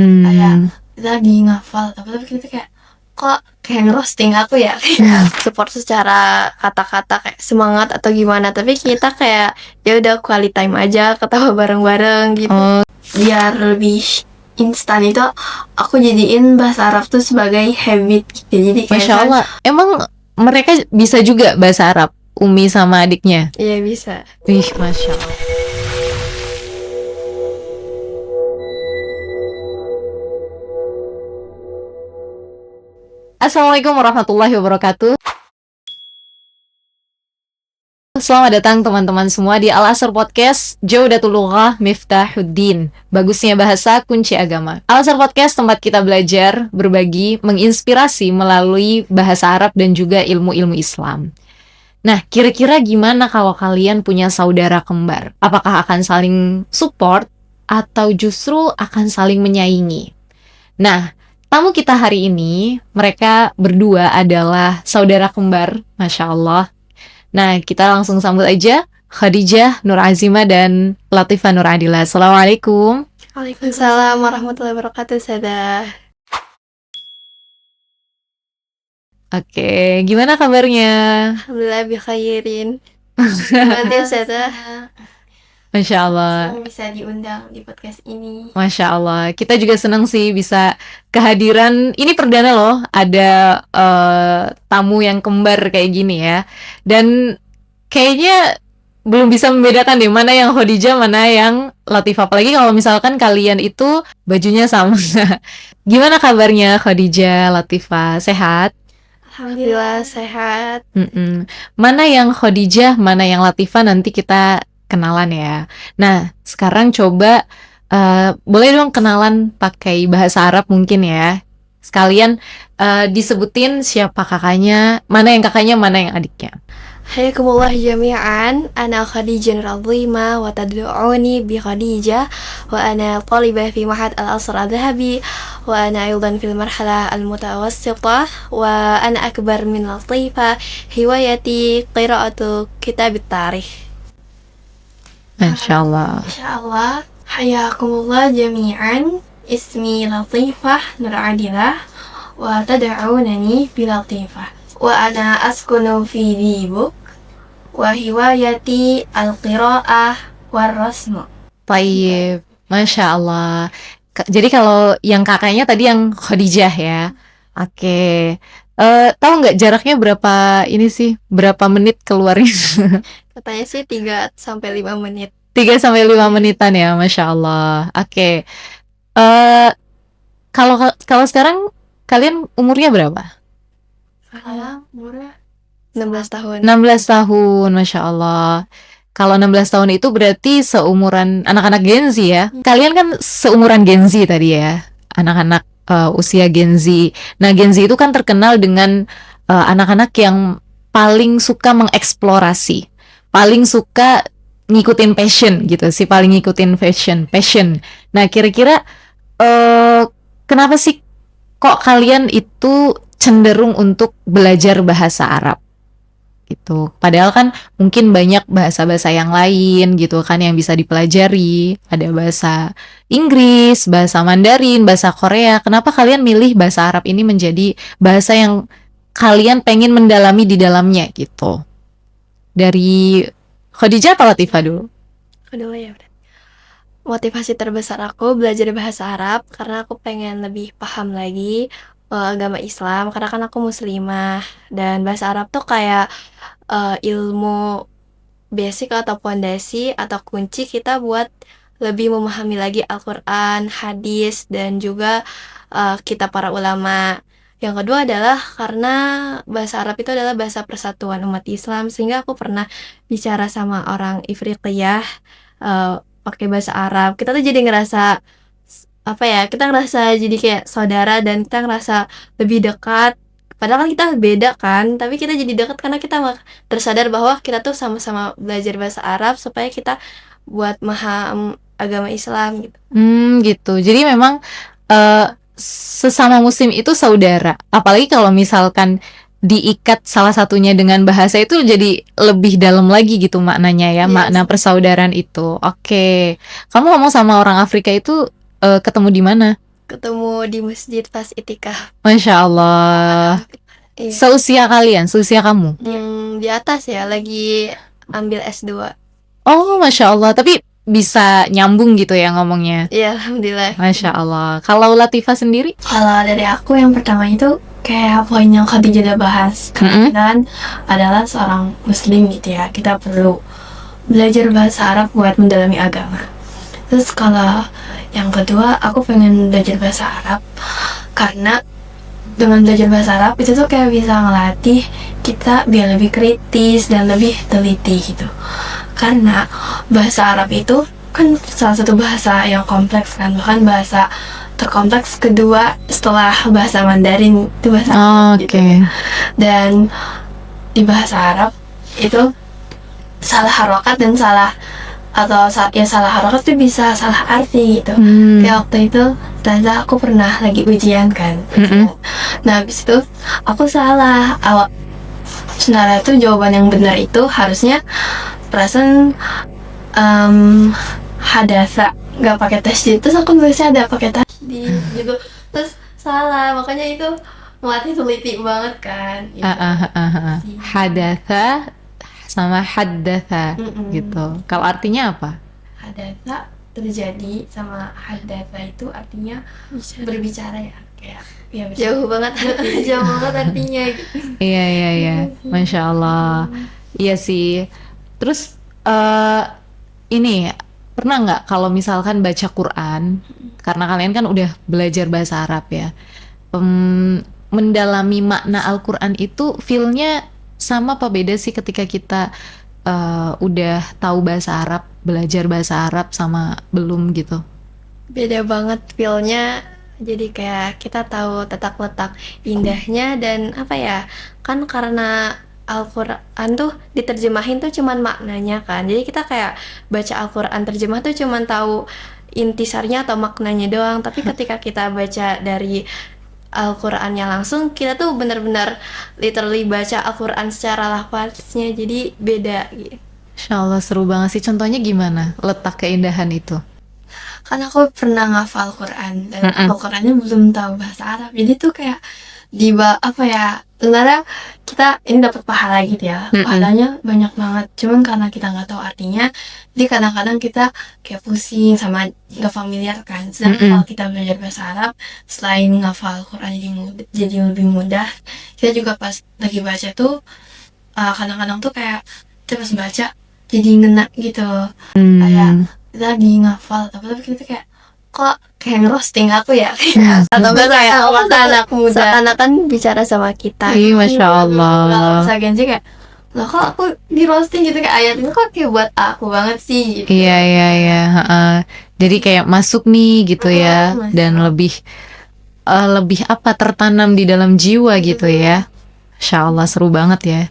Kayak kita lagi ngafal tapi kita kayak kok kayak ngerosting aku ya, kayak support secara kata-kata kayak semangat atau gimana, tapi kita kayak ya udah quality time aja, ketawa bareng-bareng gitu. Biar lebih instan itu aku jadiin bahasa Arab tuh sebagai habit gitu. Jadi kayak Masya Allah. Emang mereka bisa juga bahasa Arab, Umi sama adiknya? iya bisa. Wih, Masya Allah. Assalamualaikum warahmatullahi wabarakatuh. Selamat datang teman-teman semua di Al-Azhar Podcast Jawdatul Lughah Miftahuddin. Bagusnya bahasa kunci agama. Al-Azhar Podcast tempat kita belajar, berbagi, menginspirasi melalui bahasa Arab dan juga ilmu-ilmu Islam. Nah, kira-kira gimana kalau kalian punya saudara kembar? Apakah akan saling support atau justru akan saling menyaingi? Nah, tamu kita hari ini, mereka berdua adalah saudara kembar, Masya Allah. Nah, kita langsung sambut aja Khadijah Nur Azima dan Latifah Nur Adila. Assalamualaikum. Waalaikumsalam warahmatullahi wabarakatuh, Sada. Oke, gimana kabarnya? Alhamdulillah bikhairin. Nanti Sada Masya Allah. senang bisa diundang di podcast ini. Masya Allah. Kita juga senang sih bisa kehadiran. Ini perdana loh, ada tamu yang kembar kayak gini ya. Dan kayaknya belum bisa membedakan deh mana yang Khadijah, mana yang Latifah. Apalagi kalau misalkan kalian itu bajunya sama. Gimana kabarnya Khadijah, Latifah? Sehat? Alhamdulillah sehat. Mana yang Khadijah, mana yang Latifah, nanti kita kenalan ya. Nah, sekarang coba boleh dong kenalan pakai bahasa Arab mungkin ya. Sekalian disebutin siapa kakaknya, mana yang kakaknya, mana yang adiknya. Hayakumullah jami'an, ana Khadijah Nur Azima wa tad'uni bi Khadijah wa ana talibah fi Ma'had Al-Azhar Adz-Dzahabi wa ana aydan fil marhalah al-mutawassithah wa ana akbar min Latifah, hiwayati qira'atu kitab at-tarikh. Masya Allah. Insyaallah. Hayakumullah jami'an, ismi Latifah Nur Adilah wa tad'unani bi Latifah wa ana askunu fi Dibuk wa hiwayati al-qira'ah war-rasmu. Tayyib. Masya Allah. Jadi kalau yang kakaknya tadi yang Khadijah ya. Oke. Tahu nggak jaraknya berapa ini sih? Berapa menit keluarnya? Katanya sih 3 sampai 5 menit. 3 sampai 5 menitan ya, Masya Allah. Oke. Kalau sekarang kalian umurnya berapa? Sekarang umurnya 16 tahun. 16 tahun, Masya Allah. Kalau 16 tahun itu berarti seumuran anak-anak Gen Z ya. Kalian kan seumuran Gen Z tadi ya, anak-anak usia Gen Z. Nah, Gen Z itu kan terkenal dengan anak-anak yang paling suka mengeksplorasi, paling suka ngikutin passion gitu sih, paling ngikutin passion. Nah, kira-kira kenapa sih kok kalian itu cenderung untuk belajar bahasa Arab gitu? Padahal kan mungkin banyak bahasa-bahasa yang lain gitu kan yang bisa dipelajari. Ada bahasa Inggris, bahasa Mandarin, bahasa Korea. Kenapa kalian milih bahasa Arab ini menjadi bahasa yang kalian pengen mendalami di dalamnya gitu? Dari Khadijah atau Latifah dulu? Kedua ya udah. Motivasi terbesar aku belajar bahasa Arab karena aku pengen lebih paham lagi agama Islam, karena kan aku muslimah, dan bahasa Arab tuh kayak ilmu basic atau pondasi atau kunci kita buat lebih memahami lagi Al-Quran, hadis, dan juga kitab para ulama. Yang kedua adalah karena bahasa Arab itu adalah bahasa persatuan umat Islam, sehingga aku pernah bicara sama orang Ifriqiyah pakai bahasa Arab. Kita tuh jadi ngerasa kita ngerasa jadi kayak saudara dan kita ngerasa lebih dekat. Padahal kan kita beda kan, tapi kita jadi dekat karena kita tersadar bahwa kita tuh sama-sama belajar bahasa Arab supaya kita buat paham agama Islam gitu. Gitu. Jadi memang sesama muslim itu saudara. Apalagi kalau misalkan diikat salah satunya dengan bahasa itu jadi lebih dalam lagi gitu maknanya ya, makna persaudaraan itu. Oke. Kamu ngomong sama orang Afrika itu ketemu di mana? ketemu di masjid pas itikaf. Masya Allah. Iya. Seusia kalian, seusia kamu? Di atas ya, lagi ambil S2. Oh, Masya Allah. Tapi bisa nyambung gitu ya ngomongnya. Iya, alhamdulillah. Masya Allah. Kalau Latifah sendiri? Kalau dari aku yang pertama itu kayak poin yang Khadijah udah bahas. Mm-mm. Kita kan adalah seorang muslim gitu ya. Kita perlu belajar bahasa Arab buat mendalami agama. Terus kalau yang kedua, aku pengen belajar bahasa Arab karena dengan belajar bahasa Arab itu tuh kayak bisa ngelatih kita biar lebih kritis dan lebih teliti gitu. Karena bahasa Arab itu kan salah satu bahasa yang kompleks kan, bahkan bahasa terkompleks kedua setelah bahasa Mandarin itu bahasa Arab Oke. gitu. Dan di bahasa Arab itu salah harokat dan salah harokat itu bisa salah arti gitu. Hmm. Kayak waktu itu ternyata aku pernah lagi ujian kan. Mm-mm. Nah habis itu aku salah sebenarnya tuh jawaban yang benar itu harusnya perasaan hadasa nggak pakai tasdid, terus aku nulisnya ada pakai tasdid gitu, terus salah, makanya itu melatih teliti banget kan gitu. Hadatha sama haddatha Mm-mm. gitu. Kalau artinya apa? Hadasa terjadi sama hadasa itu artinya berbicara ya, kayak ya Jauh banget. jauh banget artinya gitu. Iya, iya, iya. Masya Allah. Iya sih. Terus ini pernah nggak kalau misalkan baca Quran, karena kalian kan udah belajar bahasa Arab ya, mendalami makna Al-Quran itu feel-nya sama apa beda sih ketika kita udah tahu bahasa Arab, belajar bahasa Arab sama belum gitu? Beda banget feel-nya. Jadi kayak kita tahu letak indahnya dan apa ya, kan karena Al-Quran tuh diterjemahin tuh cuman maknanya kan. Jadi kita kayak baca Al-Quran terjemah tuh cuman tahu intisarnya atau maknanya doang. Tapi ketika kita baca dari Al-Qurannya langsung, kita tuh benar-benar literally baca Al-Quran secara lafaznya. Jadi beda gitu. Insya Allah seru banget sih. Contohnya gimana letak keindahan itu? Kan aku pernah ngafal Quran dan Mm-mm. ngafal Qurannya belum tahu bahasa Arab, jadi tuh kayak apa ya, sebenarnya kita ini dapat pahala gitu ya, Mm-mm. pahalanya banyak banget, cuman karena kita nggak tahu artinya, jadi kadang-kadang kita kayak pusing sama nggak familiar kan. Sedangkan Mm-mm. kalau kita belajar bahasa Arab, selain ngafal Quran jadi lebih mudah, kita juga pas lagi baca tuh kadang-kadang tuh kayak kita pas baca jadi ngena gitu, kayak kita lagi ngafal tapi kita kayak kok kayak ngerosting aku ya, kayak Atau enggak kayak anak muda seakan-akan bicara sama kita. Ih, Masya Allah. Kalau Genzi kayak loh kok aku di roasting gitu, kayak ayat ini kok kayak buat aku banget sih gitu. Iya, iya, iya. Jadi kayak masuk nih gitu ya, Masuk. dan lebih apa, tertanam di dalam jiwa gitu ya. Insya Allah seru banget ya.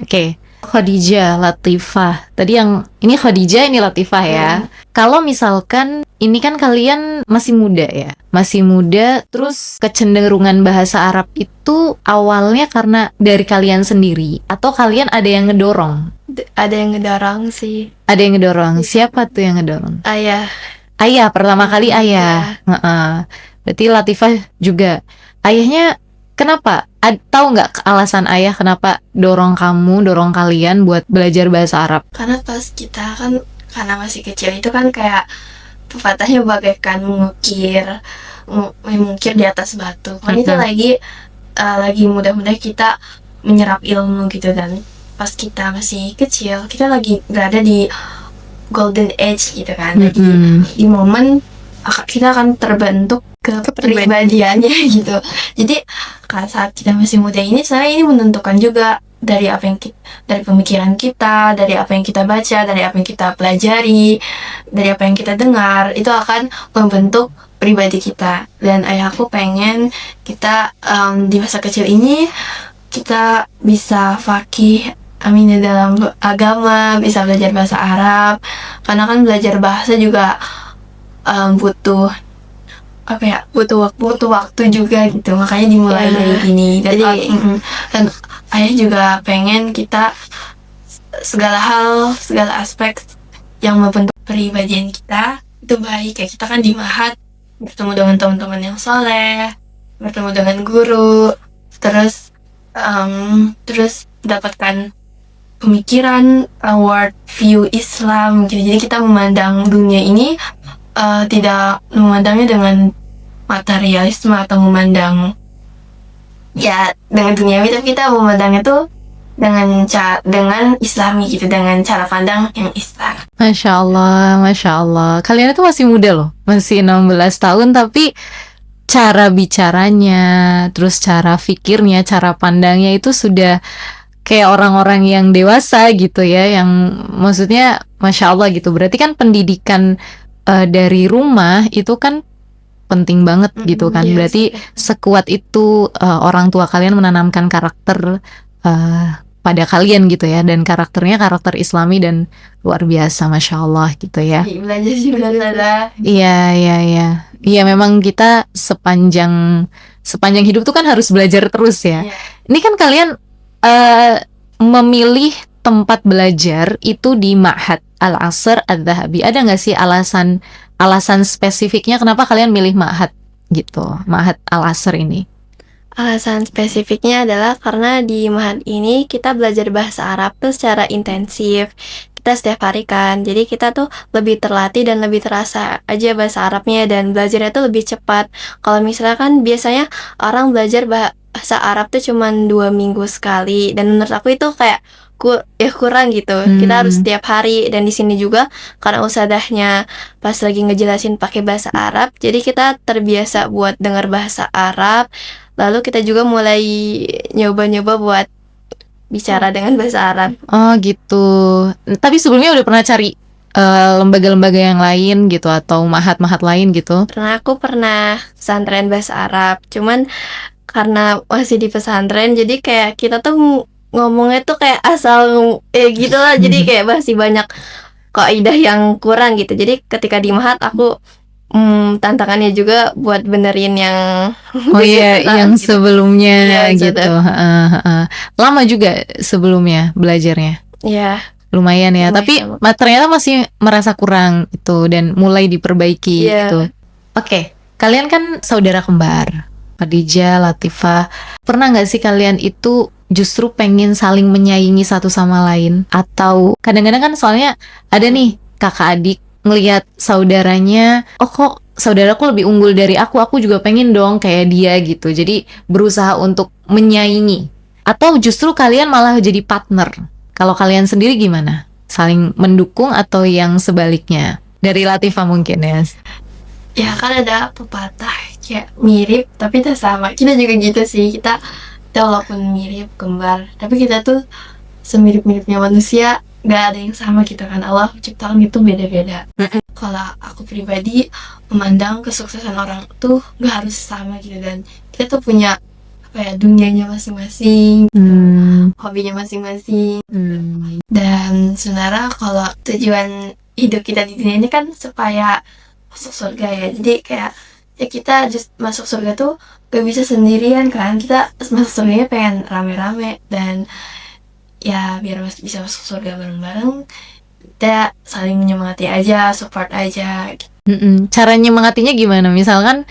Oke, Khadijah, Latifah. Tadi yang ini Khadijah, ini Latifah ya. Kalau misalkan ini kan kalian masih muda ya, masih muda, terus kecenderungan bahasa Arab itu awalnya karena dari kalian sendiri atau kalian ada yang ngedorong? Ada yang ngedorong sih. Ada yang ngedorong. Siapa tuh yang ngedorong? Ayah. Ayah, pertama kali ayah. Berarti Latifah juga. Ayahnya kenapa? Tahu nggak alasan ayah kenapa dorong kalian buat belajar bahasa Arab? Karena pas kita kan, karena masih kecil itu kan kayak pepatahnya bagaikan mengukir di atas batu. Kan itu lagi mudah-mudah kita menyerap ilmu gitu, dan pas kita masih kecil kita lagi berada di golden age gitu kan, lagi di momen kita akan terbentuk kepribadiannya gitu. Jadi saat kita masih muda ini, sebenarnya ini menentukan juga dari apa yang dari pemikiran kita, dari apa yang kita baca, dari apa yang kita pelajari, dari apa yang kita dengar, itu akan membentuk pribadi kita. Dan ayahku pengen kita di masa kecil ini kita bisa fakih amin dalam agama, bisa belajar bahasa Arab, karena kan belajar bahasa juga butuh waktu juga gitu, makanya dimulai dari gini. Dan ayah juga pengen kita segala aspek yang membentuk kepribadian kita itu baik, kayak kita kan di Mahat bertemu dengan teman-teman yang soleh, bertemu dengan guru, terus mendapatkan pemikiran, world view Islam gitu. Jadi kita memandang dunia ini tidak memandangnya dengan materialisme atau memandang ya dengan duniawi, tapi kita memandangnya tuh dengan Islami gitu, dengan cara pandang yang Islam. Masya Allah, Masya Allah. Kalian itu masih muda loh, masih 16 tahun, tapi cara bicaranya, terus cara fikirnya, cara pandangnya itu sudah kayak orang-orang yang dewasa gitu ya, yang maksudnya Masya Allah gitu. Berarti kan pendidikan dari rumah itu kan penting banget gitu kan. Yes. Berarti sekuat itu orang tua kalian menanamkan karakter pada kalian gitu ya, dan karakternya karakter Islami dan luar biasa, Masya Allah gitu ya. Belajar juga ada. Iya, memang kita sepanjang hidup tuh kan harus belajar terus ya. Iya. Ini kan kalian memilih tempat belajar itu di Ma'had Al-Asr Adz-Dzahabi. Ada nggak sih alasan spesifiknya kenapa kalian milih Ma'had gitu, Ma'had Al-Asr ini? Alasan spesifiknya adalah karena di Ma'had ini kita belajar bahasa Arab tuh secara intensif. Kita setiap hari kan, jadi kita tuh lebih terlatih dan lebih terasa aja bahasa Arabnya, dan belajarnya tuh lebih cepat. Kalau misalnya kan biasanya orang belajar bahasa Arab tuh cuman 2 minggu sekali, dan menurut aku itu kayak kurang gitu. Kita harus setiap hari, dan di sini juga karena ustadzahnya pas lagi ngejelasin pakai bahasa Arab, jadi kita terbiasa buat dengar bahasa Arab. Lalu kita juga mulai nyoba-nyoba buat bicara dengan bahasa Arab. Oh gitu. Tapi sebelumnya udah pernah cari lembaga-lembaga yang lain gitu, atau mahat-mahat lain gitu? Karena aku pernah pesantren bahasa Arab, cuman karena masih di pesantren, jadi kayak kita tuh ngomongnya tuh kayak asal gitu lah. Jadi kayak masih banyak kaidah yang kurang gitu. Jadi ketika di mahat aku tantangannya juga buat benerin yang Oh iya, yang gitu. sebelumnya Iya, gitu. Lama juga sebelumnya belajarnya. Ya, Lumayan ya, lumayan tapi ternyata masih merasa kurang itu dan mulai diperbaiki Iya. gitu. Oke, kalian kan saudara kembar, Khadijah, Latifah. Pernah nggak sih kalian itu justru pengen saling menyaingi satu sama lain? Atau kadang-kadang kan soalnya ada nih kakak adik ngelihat saudaranya, oh kok saudaraku lebih unggul dari aku juga pengen dong kayak dia gitu. Jadi berusaha untuk menyaingi. Atau justru kalian malah jadi partner? Kalau kalian sendiri gimana? Saling mendukung atau yang sebaliknya? Dari Latifah mungkin ya. Ya kan ada pepatah kayak mirip tapi tak sama. Kita juga gitu sih. Kita walaupun mirip kembar, tapi kita tuh semirip-miripnya manusia, gak ada yang sama gitu kan. Allah ciptakan itu beda-beda. Kalau aku pribadi memandang kesuksesan orang tuh gak harus sama gitu, dan kita tuh punya dunianya masing-masing, hobinya masing-masing. Dan sebenarnya kalau tujuan hidup kita di dunia ini kan supaya masuk surga ya. Jadi kayak ya kita masuk surga tuh gak bisa sendirian kan. Kita masuk surganya pengen rame-rame, dan ya biar bisa masuk surga bareng-bareng, kita saling menyemangati aja, support aja. Cara nyemangatinya gimana? Misalkan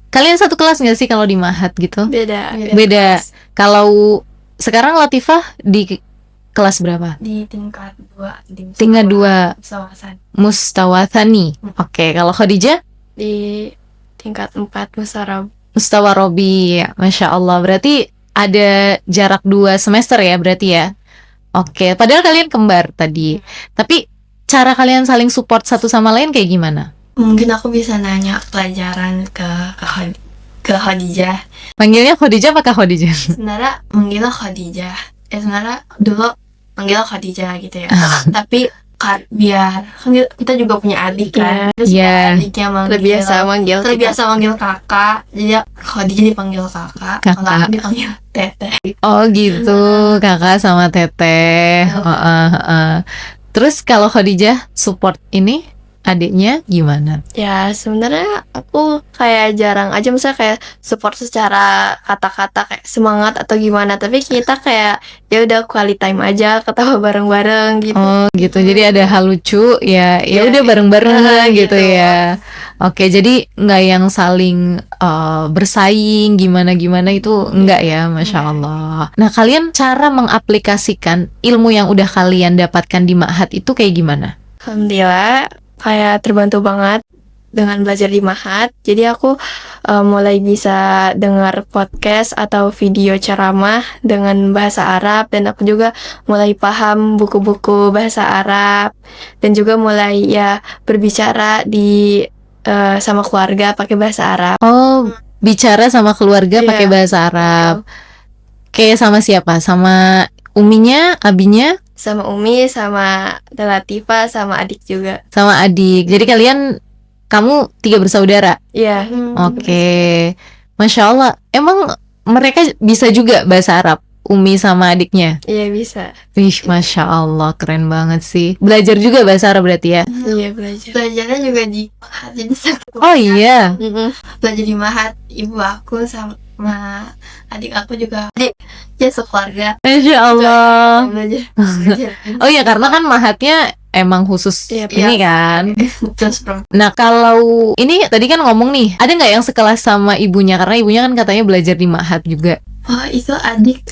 kalian satu kelas nggak sih kalau di mahat gitu? beda. Kalau sekarang Latifah di kelas berapa? Di tingkat 2 di Tingkat 2 Musawasan. Mustawathani. Oke, kalau Khadijah Di tingkat 4 Mustawarobi. Masya Allah, berarti ada jarak 2 semester ya berarti ya. Oke, padahal kalian kembar tadi. Tapi cara kalian saling support satu sama lain kayak gimana? Mungkin aku bisa nanya pelajaran ke Khadijah. Panggilnya Khadijah apa Kak Khadijah? Sebenarnya manggilnya Khadijah. Sebenarnya dulu manggilnya Khadijah gitu ya. Tapi biar kan kita juga punya adik kan. Terus adiknya terbiasa manggil kakak. Jadi Khadijah dipanggil kakak. Kalau aku dipanggil teteh. Oh gitu, kakak sama teteh. Terus kalau Khadijah support ini adiknya gimana? Ya sebenarnya aku kayak jarang aja, misalnya kayak support secara kata-kata kayak semangat atau gimana, tapi kita kayak ya udah quality time aja, ketawa bareng-bareng gitu. Oh gitu, jadi ada hal lucu ya, ya Ya, udah bareng-bareng gitu gitu. ya. Oke, jadi nggak yang saling bersaing gimana-gimana itu enggak ya, Masya Allah. Nah, kalian cara mengaplikasikan ilmu yang udah kalian dapatkan di Ma'had itu kayak gimana? Alhamdulillah kayak terbantu banget dengan belajar di Mahat. Jadi aku mulai bisa dengar podcast atau video ceramah dengan bahasa Arab, dan aku juga mulai paham buku-buku bahasa Arab, dan juga mulai ya berbicara di sama keluarga pakai bahasa Arab. Oh, bicara sama keluarga Iya. pakai bahasa Arab. Kayak sama siapa? Sama uminya, abinya, Sama Umi, sama Latifah, sama adik juga. sama adik. Jadi kamu 3 bersaudara. Iya. Oke, Masya Allah. Emang mereka bisa juga bahasa Arab, Umi sama adiknya? Iya bisa. Wih, Masya Allah, keren banget sih. Belajar juga bahasa Arab berarti ya? Iya belajar. Belajarnya juga di Mahat, jadi satu Oh iya. belajar di Mahat. Ibu aku sama adik aku juga, jadi ya sekeluarga Masya Allah. belajar. Oh iya, karena kan Mahatnya emang khusus Iya, ini kan. Terus bro, Nah, kalau ini tadi kan ngomong nih, ada nggak yang sekelas sama ibunya? Karena ibunya kan katanya belajar di Ma'had juga. oh itu adik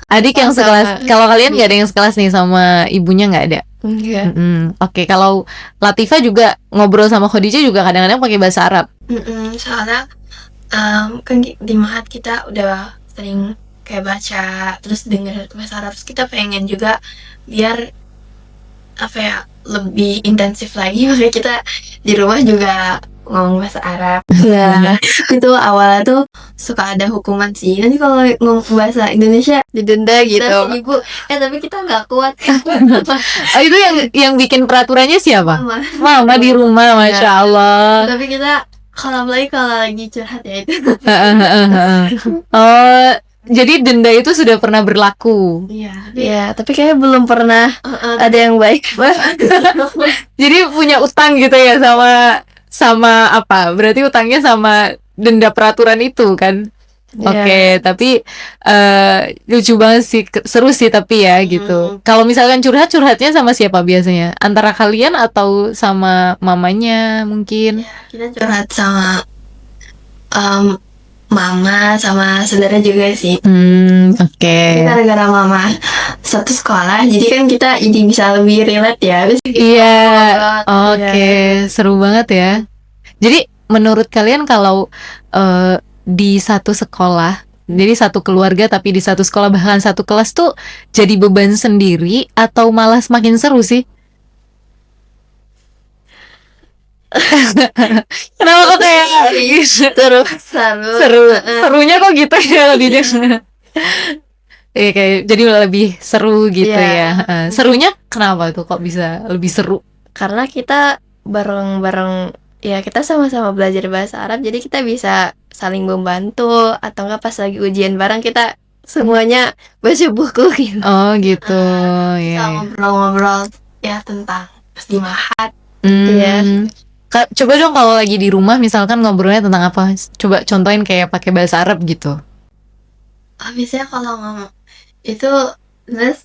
Adik yang Sama. sekelas. Kalau kalian nggak ada yang sekelas nih sama ibunya, nggak ada? Enggak. Oke, kalau Latifah juga ngobrol sama Khadijah juga kadang-kadang pakai bahasa Arab. soalnya kan di Mahat kita udah sering kayak baca terus denger bahasa Arab, terus kita pengen juga biar apa ya lebih intensif lagi, makanya kita di rumah juga ngomong bahasa Arab. Iya. Itu awalnya tuh suka ada hukuman sih, nanti kalau ngomong bahasa Indonesia Didenda gitu. dan ibu tapi kita nggak kuat. Oh, itu yang bikin peraturannya siapa? Mama. Mama di rumah, Masya Allah. Tapi kita kalau lagi curhat ya itu. Oh, jadi denda itu sudah pernah berlaku. Iya. Iya, tapi kayaknya belum pernah ada yang baik. Jadi punya utang gitu ya sama apa? Berarti utangnya sama denda peraturan itu kan? Oke, tapi lucu banget sih, seru sih tapi ya gitu. Kalau misalkan curhatnya sama siapa biasanya? Antara kalian atau sama mamanya mungkin? Kita curhat sama mama sama saudara juga sih. Oke. Gara-gara mama satu sekolah, jadi kan kita jadi bisa lebih relate ya. Iya. Oh, Oke, seru banget ya. Jadi menurut kalian kalau di satu sekolah, jadi satu keluarga tapi di satu sekolah bahkan satu kelas tuh jadi beban sendiri atau malah semakin seru sih? Kenapa kok kayak seru. serunya kok gitu ya Khadijah? Iya, kayak jadi lebih seru gitu Iya. ya. Serunya kenapa tuh kok bisa lebih seru? Karena kita bareng-bareng, ya kita sama-sama belajar bahasa Arab, jadi kita bisa saling membantu, atau enggak pas lagi ujian bareng kita semuanya baca buku gitu. Oh gitu, Bisa ya. ngobrol-ngobrol ya tentang pas di Mahat. Iya. Coba dong kalau lagi di rumah misalkan ngobrolnya tentang apa? Coba contohin kayak pakai bahasa Arab gitu. Biasanya kalau ngomong itu terus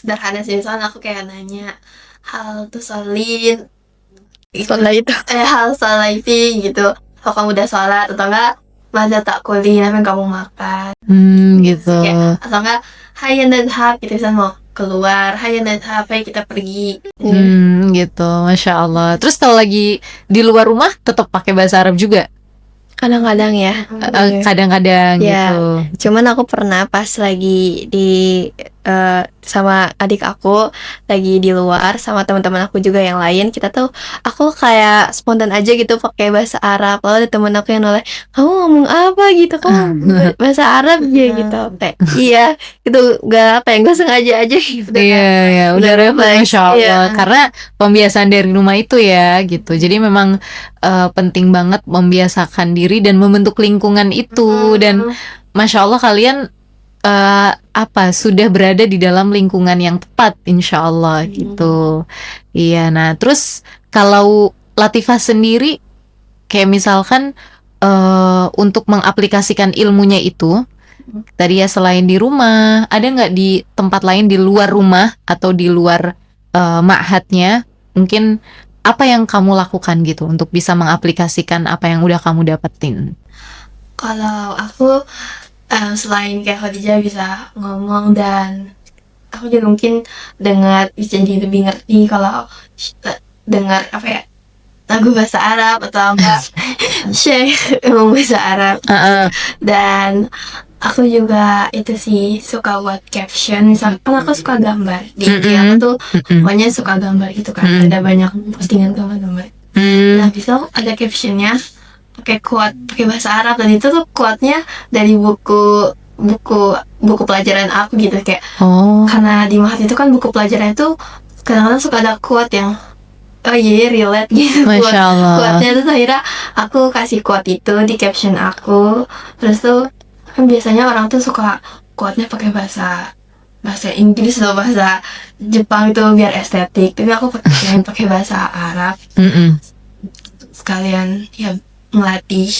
sederhana sih, misalnya aku kayak nanya hal tuh solin Setelah itu hal soliti gitu, kalau kamu udah sholat atau enggak mada tak kulin apa yang kamu makan Gitu. kayak, atau enggak hayan dan hap gitu, misalnya mau keluar hayan dan hap ayo kita pergi. Gitu, Masya Allah. Terus kalau lagi di luar rumah tetap pakai bahasa Arab juga? kadang-kadang ya. Kadang-kadang Ya. gitu. Cuman aku pernah pas lagi di sama adik aku lagi di luar sama teman-teman aku juga yang lain, kita tuh aku kayak spontan aja gitu pakai bahasa Arab, lalu ada temen aku yang noleh, kamu ngomong apa gitu, kamu bahasa Arab ya gitu, kayak iya itu nggak apa ya, nggak sengaja aja gitu. Iya, ya, udah Udah refleks, refleks, Masya Allah. iya. Karena pembiasaan dari rumah itu ya, gitu. Jadi memang penting banget membiasakan diri dan membentuk lingkungan itu. Dan Masya Allah kalian sudah berada di dalam lingkungan yang tepat, insya Allah gitu. Iya, nah terus Kalau Latifah sendiri kayak misalkan untuk mengaplikasikan ilmunya itu tadi ya selain di rumah, ada nggak di tempat lain di luar rumah atau di luar ma'hadnya? Mungkin apa yang kamu lakukan gitu untuk bisa mengaplikasikan apa yang udah kamu dapetin? Kalau aku selain kayak Khadijah bisa ngomong, dan aku juga mungkin bisa jadi lebih ngerti kalau dengar apa ya, lagu bahasa Arab atau enggak Syekh emang bahasa Arab. Dan aku juga itu sih suka buat caption, misalkan aku suka gambar di IG aku tuh pokoknya suka gambar gitu kan, ada banyak postingan gambar. Nah bisa ada captionnya pakai quote pakai bahasa Arab, dan itu tuh quote-nya dari buku pelajaran aku gitu, kayak karena di Mahat itu kan buku pelajaran itu kadang-kadang suka ada quote yang oh iya relate gitu. Masya Allah. Quote-nya tuh akhirnya aku kasih quote itu di caption aku. Terus tuh kan biasanya orang tuh suka quote-nya pakai bahasa Inggris atau bahasa Jepang itu biar estetik, tapi aku pakai bahasa Arab sekalian ya ngelatih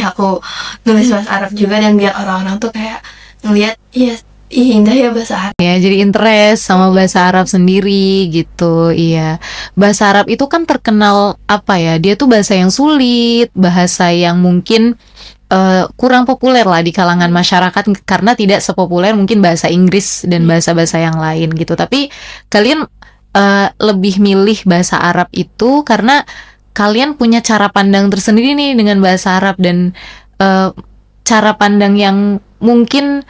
aku nulis bahasa Arab juga, dan biar orang-orang tuh kayak ngeliat iya indah ya bahasa Arab. Ya, jadi interest sama bahasa Arab sendiri gitu. Iya. Bahasa Arab itu kan terkenal apa ya? Dia tuh bahasa yang sulit, bahasa yang mungkin kurang populer lah di kalangan masyarakat karena tidak sepopuler mungkin bahasa Inggris dan bahasa-bahasa yang lain gitu. Tapi kalian lebih milih bahasa Arab itu karena kalian punya cara pandang tersendiri nih dengan bahasa Arab, dan cara pandang yang mungkin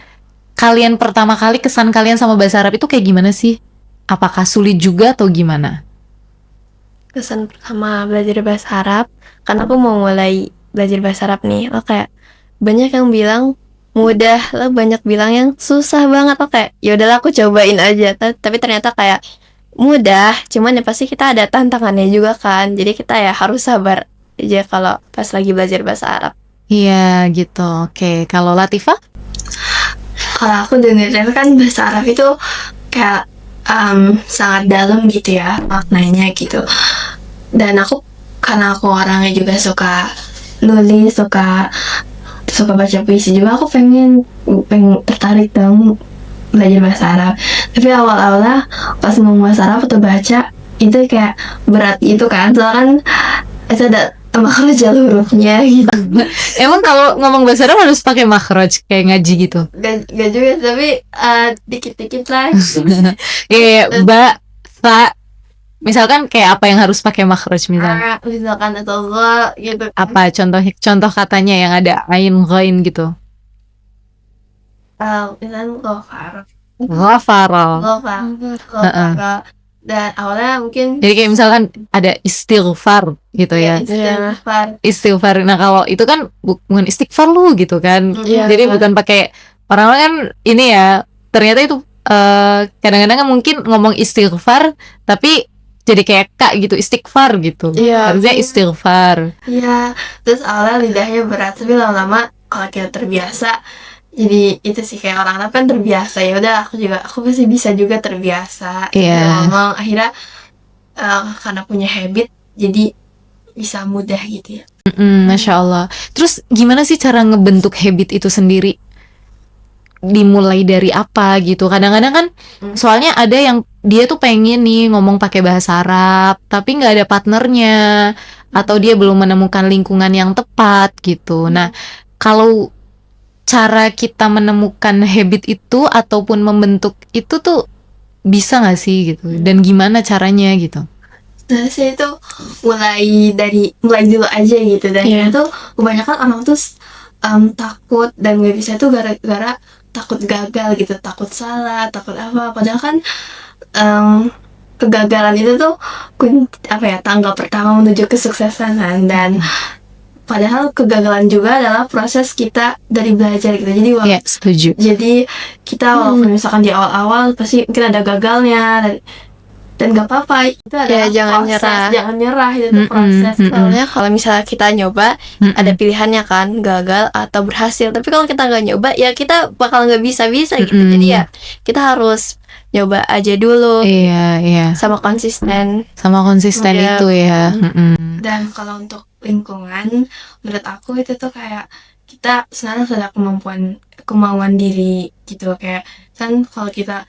kalian pertama kali kesan kalian sama bahasa Arab itu kayak gimana sih? Apakah sulit juga atau gimana? Kesan pertama belajar bahasa Arab, kan aku mau mulai belajar bahasa Arab nih, lo kayak banyak yang bilang mudah, lo banyak bilang yang susah banget, lo kayak yaudahlah aku cobain aja, tapi ternyata kayak mudah, cuman ya pasti kita ada tantangannya juga kan, jadi kita ya harus sabar aja kalau pas lagi belajar bahasa Arab. Iya gitu. Oke, kalau Latifah? Kalau aku dengerin kan bahasa Arab itu kayak sangat dalam gitu ya maknanya gitu, dan karena aku orangnya juga suka nulis, suka baca puisi juga, aku pengen tertarik dong belajar bahasa Arab. Tapi awal-awalnya pas ngomong bahasa Arab atau baca itu kayak berat gitu kan, soalnya kan itu ada makhraj hurufnya gitu. Emang kalau ngomong bahasa Arab harus pakai makhraj kayak ngaji gitu? Gak juga, tapi dikit-dikit lah. Iya, ba, fa. Misalkan kayak apa yang harus pakai makhraj misalnya? Misalkan atau gha gitu. Apa contoh katanya yang ada ain ghain gitu? Misalnya ghafar. Ghafara. Dan awalnya mungkin Jadi kayak misalkan ada istighfar gitu ya. Istighfar. Nah, kalau itu kan bukan istighfar lu gitu kan. Jadi bukan pakai, orang-orang kan ini ya, ternyata itu kadang-kadang kan mungkin ngomong istighfar tapi jadi kayak kak gitu, istighfar gitu. Harusnya istighfar. Iya, terus awalnya lidahnya berat, tapi lama-lama kalau kita terbiasa, jadi itu sih kayak orang kan terbiasa, ya udah aku pasti bisa juga terbiasa. Ngomong akhirnya karena punya habit jadi bisa mudah gitu ya. Masya Allah. Terus gimana sih cara ngebentuk habit itu sendiri? Dimulai dari apa gitu? Kadang-kadang kan soalnya ada yang dia tuh pengen nih ngomong pakai bahasa Arab tapi nggak ada partnernya, atau dia belum menemukan lingkungan yang tepat gitu. Nah, kalau cara kita menemukan habit itu ataupun membentuk itu tuh bisa nggak sih gitu, dan gimana caranya gitu? Nah, saya itu mulai dulu aja gitu, dan itu kebanyakan orang tuh takut dan nggak bisa tuh gara-gara takut gagal gitu, takut salah, takut apa, padahal kan kegagalan itu tuh tangga pertama menuju kesuksesan kan. Dan padahal kegagalan juga adalah proses kita dari belajar gitu. Jadi setuju. Jadi kita walaupun misalkan di awal-awal pasti mungkin ada gagalnya, dan gak apa-apa, itu adalah jangan proses, jangan nyerah, itu tuh proses. Soalnya kalau misalnya kita nyoba ada pilihannya kan, gagal atau berhasil, tapi kalau kita nggak nyoba ya kita bakal nggak bisa gitu. Jadi ya kita harus nyoba aja dulu Iya. sama konsisten. Sama konsisten Iya. itu ya. Mm-mm. Dan kalau untuk lingkungan, menurut aku itu tuh kayak kita sebenarnya sudah kemauan diri gitu, kayak kan kalau kita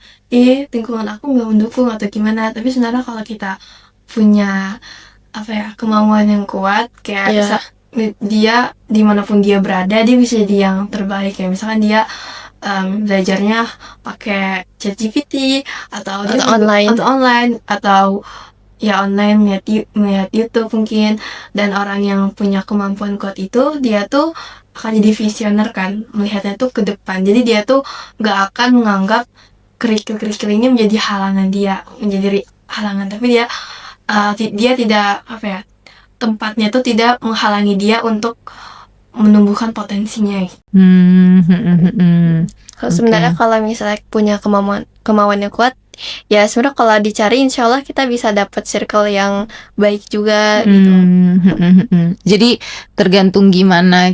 lingkungan aku nggak mendukung atau gimana, tapi sebenarnya kalau kita punya apa ya, kemauan yang kuat, kayak Iya. dia dimanapun dia berada dia bisa jadi yang terbaik. Kayak misalkan dia belajarnya pakai ChatGPT atau dia Atau online. atau ya online ngeliat YouTube mungkin. Dan orang yang punya kemampuan kuat itu dia tuh akan jadi visioner kan, melihatnya tuh ke depan. Jadi dia tuh nggak akan menganggap kerikil-kerikil ini menjadi halangan, tapi dia tidak apa ya, tempatnya tuh tidak menghalangi dia untuk menumbuhkan potensinya. Kalau sebenarnya kalau misalnya punya kemauan yang kuat, ya sebenarnya kalau dicari insya Allah kita bisa dapat circle yang baik juga gitu. Jadi tergantung gimana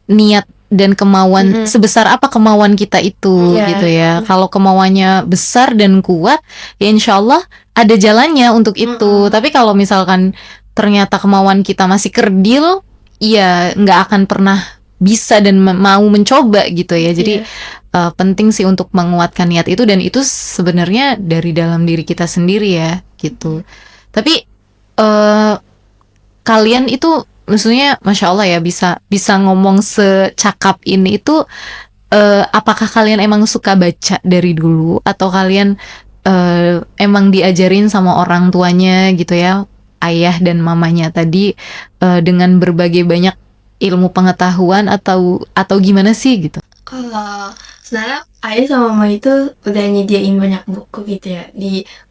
niat dan kemauan, sebesar apa kemauan kita itu Iya. gitu ya. Kalau kemauannya besar dan kuat, ya insya Allah ada jalannya untuk itu. Tapi kalau misalkan ternyata kemauan kita masih kerdil, ya nggak akan pernah bisa dan mau mencoba gitu ya. Jadi penting sih untuk menguatkan niat itu, dan itu sebenarnya dari dalam diri kita sendiri ya gitu. Tapi kalian itu maksudnya Masya Allah ya bisa ngomong secakap ini itu, apakah kalian emang suka baca dari dulu atau kalian emang diajarin sama orang tuanya gitu ya, ayah dan mamanya tadi, dengan berbagai banyak ilmu pengetahuan atau gimana sih gitu? Kalau sebenarnya ayah sama mama itu udah nyediain banyak buku gitu ya.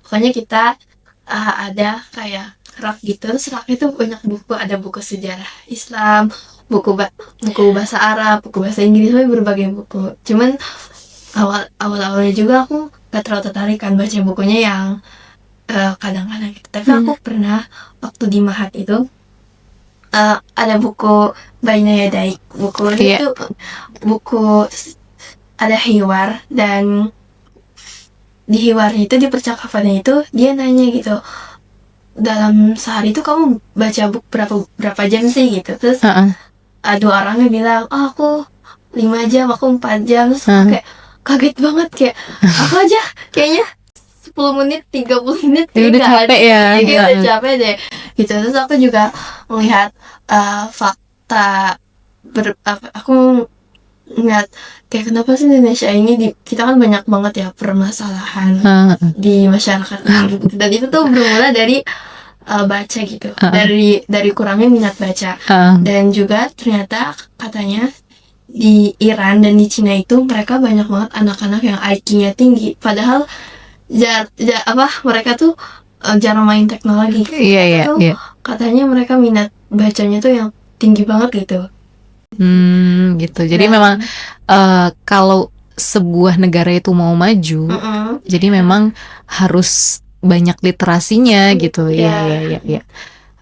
Pokoknya kita ada kayak rak gitu, terus rak itu banyak buku, ada buku sejarah Islam, buku bahasa Arab, buku bahasa Inggris, berbagai buku. Cuman awalnya juga aku gak terlalu tertarik kan baca bukunya yang kadang-kadang gitu. Tapi aku pernah waktu di Mahat itu ada buku Baina Yadaik, buku itu buku ada hiwar, dan di hiwarnya itu, di percakapannya itu dia nanya gitu, dalam sehari itu kamu baca buku berapa jam sih gitu. Terus dua orangnya bilang, aku 5 jam, aku 4 jam. Terus kayak kaget banget, kayak aku aja kayaknya 10 menit 30 menit kayak udah capek ya, udah capek deh gitu. Terus aku juga melihat fakta aku ngeliat kayak kenapa sih Indonesia ini kita kan banyak banget ya permasalahan di masyarakat gitu. Dan itu tuh bermula dari baca gitu, dari kurangnya minat baca. Dan juga ternyata katanya di Iran dan di Cina itu mereka banyak banget anak-anak yang IQ-nya tinggi, padahal mereka tuh jarang main teknologi. Katanya mereka minat bacanya tuh yang tinggi banget gitu. Gitu. Jadi memang kalau sebuah negara itu mau maju, jadi memang harus banyak literasinya gitu. Iya.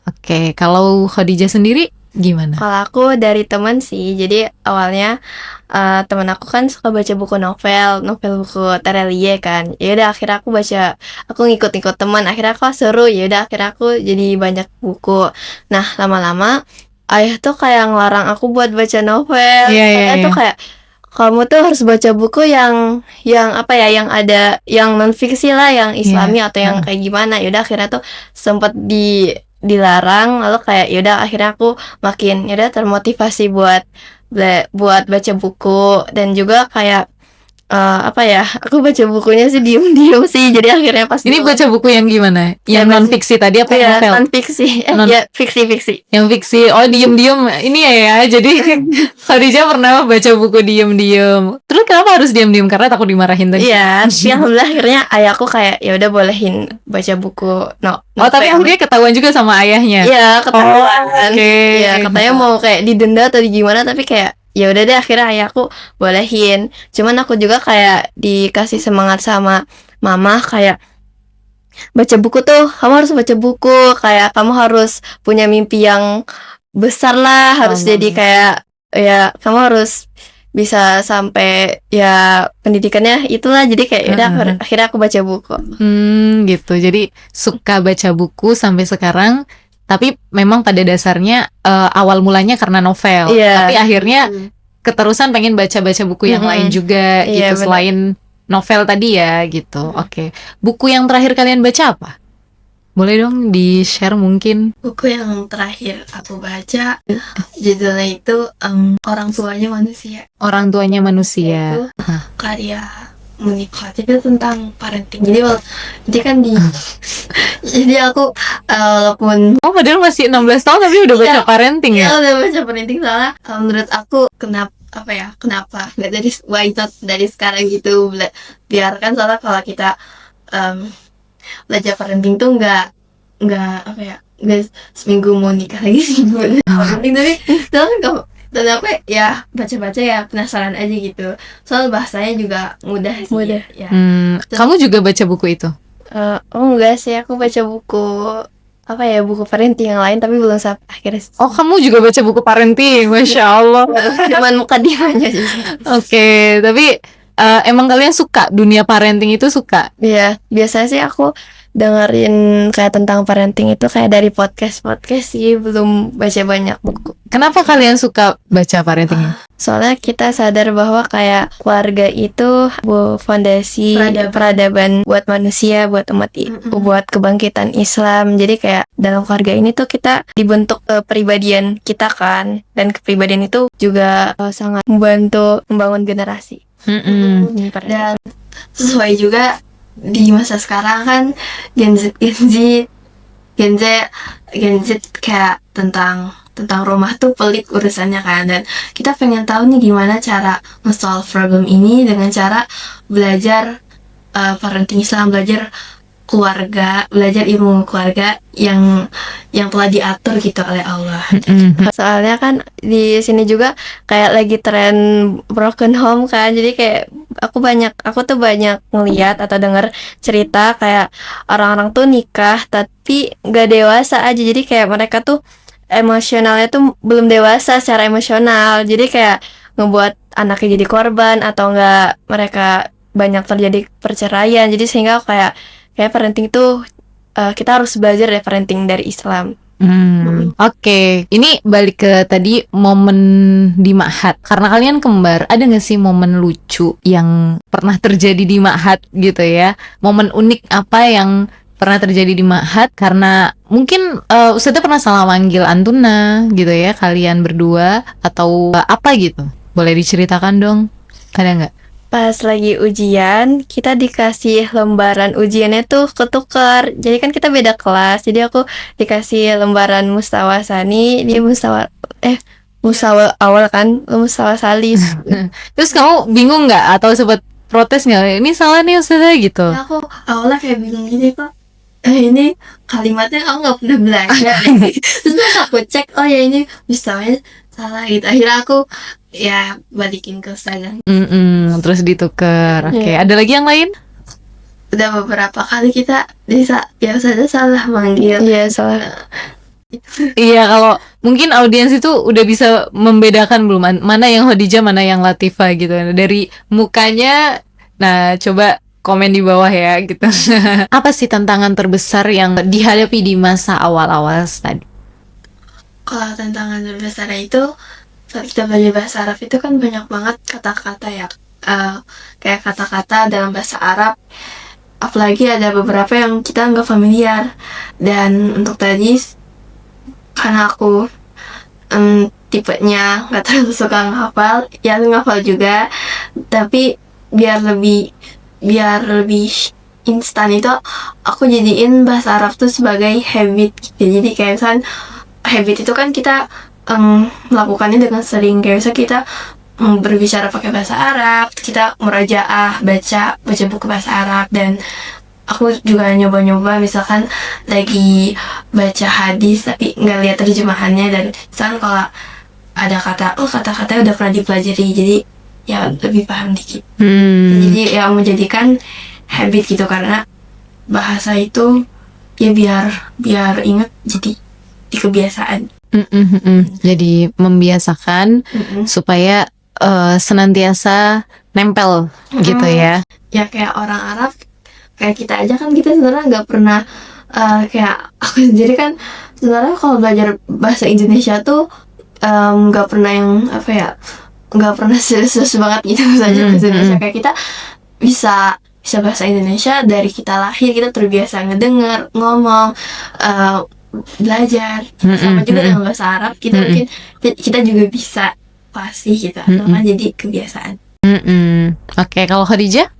Oke, kalau Khadijah sendiri gimana? Kalau aku dari teman sih. Jadi awalnya teman aku kan suka baca buku novel buku Terelie kan. Ya udah akhirnya aku ngikut teman. Akhirnya aku seru. Ya udah akhirnya aku jadi banyak buku. Nah, lama-lama ayah tuh kayak ngelarang aku buat baca novel. Ayah tuh kayak, kamu tuh harus baca buku yang apa ya, yang ada yang non fiksi lah, yang Islami atau yang kayak gimana. Yaudah akhirnya tuh sempat dilarang. Lalu kayak yaudah akhirnya aku makin yaudah termotivasi buat baca buku. Dan juga kayak aku baca bukunya sih diem sih. Jadi akhirnya pas ini baca buku yang gimana? Yang non fiksi tadi apa yang novel? Non fiksi. Ya fiksi. Yang fiksi. Oh, diem ini ya. Jadi Khadijah pernah baca buku diem. Terus kenapa harus diem karena takut dimarahin tadi? Iya. Alhamdulillah akhirnya ayahku kayak ya udah bolehin baca buku. Oh, tapi akhirnya ketahuan juga sama ayahnya. Iya, ketahuan. Iya, katanya mau kayak didenda atau gimana, tapi kayak ya udah deh akhirnya ayahku bolehin. Cuman aku juga kayak dikasih semangat sama mama, kayak baca buku tuh, kamu harus baca buku, kayak kamu harus punya mimpi yang besar lah, harus jadi kayak ya kamu harus bisa sampai ya pendidikannya itulah, jadi kayak yaudah akhirnya aku baca buku. Gitu. Jadi suka baca buku sampai sekarang, tapi memang pada dasarnya awal mulanya karena novel, Iya. tapi akhirnya keterusan pengen baca-baca buku yang lain juga Iya, gitu benar. selain novel tadi ya gitu. Oke. Buku yang terakhir kalian baca apa? Boleh dong di-share mungkin. Buku yang terakhir aku baca judulnya itu Orang Tuanya Manusia. Orang Tuanya Manusia. Itu karya Munifat, itu tentang parenting. Jadi kan jadi aku walaupun Oh, padahal masih 16 tahun tapi udah baca Iya. parenting ya? udah baca parenting, soalnya menurut aku kenapa nggak dari why not dari sekarang gitu, biarkan, soalnya kalau kita belajar parenting tuh nggak seminggu mau nikah lagi seminggu parenting, tapi dan aku ya baca-baca ya penasaran aja gitu, soal bahasanya juga mudah sih. Mudah. Ya. Kamu juga baca buku itu? Enggak sih, aku baca buku buku parenting yang lain tapi belum sampai akhirnya. Oh, kamu juga baca buku parenting, Masya Allah. Cuman mukadimahnya sih. Oke, tapi emang kalian suka dunia parenting itu suka? Iya, biasanya sih aku dengerin kayak tentang parenting itu kayak dari podcast sih, belum baca banyak buku. Kenapa kalian suka baca parenting? Soalnya kita sadar bahwa kayak keluarga itu fondasi peradaban buat manusia, buat umat buat kebangkitan Islam. Jadi kayak dalam keluarga ini tuh kita dibentuk kepribadian kita kan, dan kepribadian itu juga sangat membantu membangun generasi. Dan sesuai juga di masa sekarang kan Gen Z kayak tentang rumah tuh pelik urusannya kan, dan kita pengen tahu nih gimana cara nge-solve problem ini dengan cara belajar parenting Islam, belajar keluarga, belajar ilmu keluarga yang telah diatur gitu oleh Allah. Soalnya kan di sini juga kayak lagi tren broken home kan, jadi kayak aku tuh banyak ngeliat atau denger cerita kayak orang-orang tuh nikah tapi nggak dewasa aja, jadi kayak mereka tuh emosionalnya tuh belum dewasa secara emosional, jadi kayak ngebuat anaknya jadi korban atau enggak mereka banyak terjadi perceraian. Jadi sehingga kayak parenting itu kita harus belajar deh parenting dari Islam. Oke, ini balik ke tadi momen di Ma'had. Karena kalian kembar, ada gak sih momen lucu yang pernah terjadi di Ma'had gitu ya? Momen unik apa yang pernah terjadi di Ma'had? Karena mungkin Ustazah pernah salah manggil Antuna gitu ya, kalian berdua, atau apa gitu? Boleh diceritakan dong? Ada nggak? Pas lagi ujian, kita dikasih lembaran ujiannya tuh ketukar. Jadi kan kita beda kelas. Jadi aku dikasih lembaran Mustawa Sani, dia Mustawa awal kan, Mustawa Salis. Terus kamu bingung nggak atau sempat protes nggak? Ini salah nih Ustazah gitu. Ya, aku awalnya kayak bingung gini kok. Ini kalimatnya aku nggak pernah belajar. Terus pas aku cek, oh ya ini Mustawanya salah gitu. Akhirnya aku ya balikin ke Ustazah. Terus ditukar. Oke, ada lagi yang lain? Udah beberapa kali kita ya Ustazah salah manggil. Iya, salah. Iya, kalau mungkin audiens itu udah bisa membedakan belum mana yang Khadijah, mana yang Latifah gitu. Dari mukanya. Nah, coba komen di bawah ya gitu. Apa sih tantangan terbesar yang dihadapi di masa awal-awal tadi? Kalau tantangan terbesar itu saat kita belajar bahasa Arab itu kan banyak banget kata-kata ya, kayak kata-kata dalam bahasa Arab, apalagi ada beberapa yang kita nggak familiar. Dan untuk tadi karena aku tipenya nggak terlalu suka ngapal, ya ngapal juga, tapi biar lebih instan itu aku jadiin bahasa Arab tuh sebagai habit gitu. Jadi kayak misalkan habit itu kan kita melakukannya dengan sering, kayak misalnya kita berbicara pakai bahasa Arab, kita murajaah baca buku bahasa Arab. Dan aku juga nyoba-nyoba misalkan lagi baca hadis tapi nggak lihat terjemahannya, dan misalkan kalau ada kata-katanya udah pernah dipelajari, jadi ya lebih paham dikit. Jadi ya menjadikan habit gitu, karena bahasa itu ya biar inget, jadi di kebiasaan. Jadi membiasakan supaya senantiasa nempel gitu ya. Ya kayak orang Arab, kayak kita aja kan, kita sebenarnya nggak pernah kayak aku sendiri kan sebenarnya kalau belajar bahasa Indonesia tuh nggak pernah yang apa ya, nggak pernah serius banget gitu belajar bahasa Indonesia. Kayak kita bisa bahasa Indonesia dari kita lahir, kita terbiasa ngedenger, ngomong, belajar. Sama juga dengan bahasa Arab, kita mungkin kita juga bisa pasti gitu, atau kan jadi kebiasaan. Oke, kalau Khadijah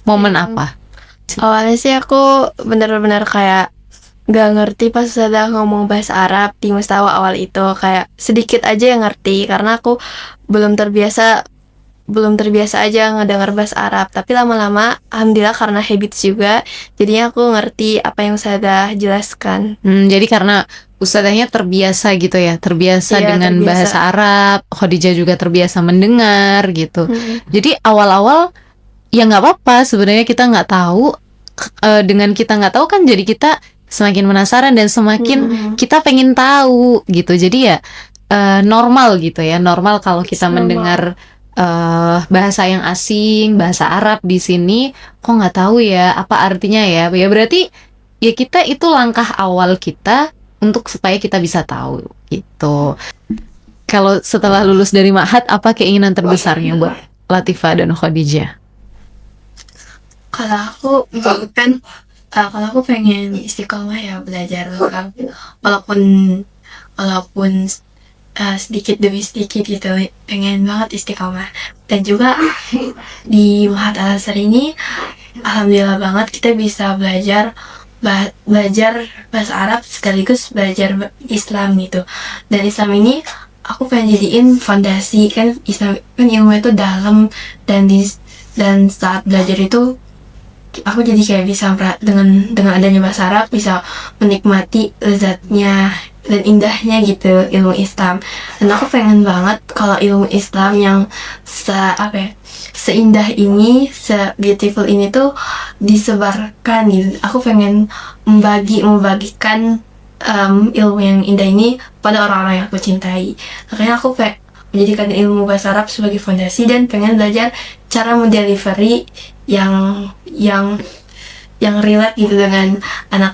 momen apa? Awalnya sih aku bener-bener kayak gak ngerti pas ada ngomong bahasa Arab di mustawa awal itu, kayak sedikit aja yang ngerti karena aku belum terbiasa aja ngedengar bahasa Arab. Tapi lama-lama alhamdulillah karena habits juga, jadinya aku ngerti apa yang Ustazah jelaskan. Jadi karena ustazahnya terbiasa gitu ya, terbiasa Iya, dengan terbiasa. bahasa Arab, Khadijah juga terbiasa mendengar gitu. Jadi awal-awal ya nggak apa-apa sebenarnya, kita nggak tahu, dengan kita nggak tahu kan jadi kita semakin penasaran dan semakin kita pengen tahu gitu. Jadi ya normal gitu ya, normal kalau kita Normal. mendengar bahasa yang asing, bahasa Arab di sini kok nggak tahu ya apa artinya ya. Ya berarti ya kita itu langkah awal kita untuk supaya kita bisa tahu gitu. Kalau setelah lulus dari Ma'had, apa keinginan terbesarnya buat Latifah dan Khadijah? Kalau aku kan kalau aku pengen istiqomah ya belajar, walaupun sedikit demi sedikit gitu, pengen banget istiqomah. Dan juga di Ma'had Al Azhar ini alhamdulillah banget kita bisa belajar bahasa Arab sekaligus belajar Islam gitu. Dan Islam ini aku pengen jadiin fondasi, kan Islam kan ilmu itu dalam, dan saat belajar itu aku jadi kayak bisa dengan adanya bahasa Arab bisa menikmati lezatnya dan indahnya gitu ilmu Islam. Dan aku pengen banget kalau ilmu Islam yang seindah ini, se-beautiful ini tuh disebarkan gitu. Aku pengen membagikan ilmu yang indah ini pada orang-orang yang aku cintai. Makanya aku menjadikan ilmu bahasa Arab sebagai fondasi dan pengen belajar cara mendelivery yang relate gitu dengan anak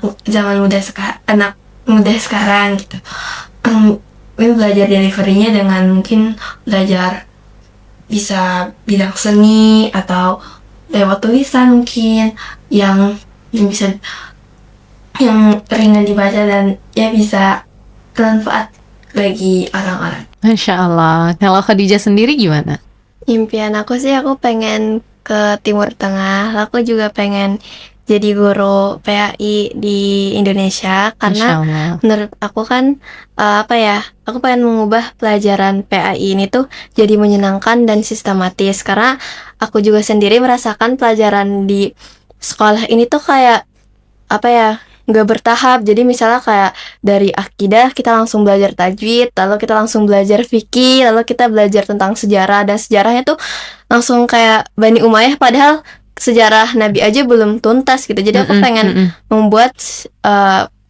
muda sekarang gitu. Ini belajar deliverynya dengan mungkin belajar bisa bidang seni atau lewat tulisan mungkin yang bisa yang ringan dibaca dan ya bisa bermanfaat bagi orang-orang. Masya Allah. Kalau Khadijah sendiri gimana? Impian aku sih aku pengen ke Timur Tengah. Aku juga pengen jadi guru PAI di Indonesia Masya karena Allah. menurut aku kan aku pengen mengubah pelajaran PAI ini tuh jadi menyenangkan dan sistematis, karena aku juga sendiri merasakan pelajaran di sekolah ini tuh kayak nggak bertahap. Jadi misalnya kayak dari akidah kita langsung belajar tajwid, lalu kita langsung belajar fikih, lalu kita belajar tentang sejarah, dan sejarahnya tuh langsung kayak Bani Umayyah, padahal sejarah Nabi aja belum tuntas gitu. Jadi aku pengen membuat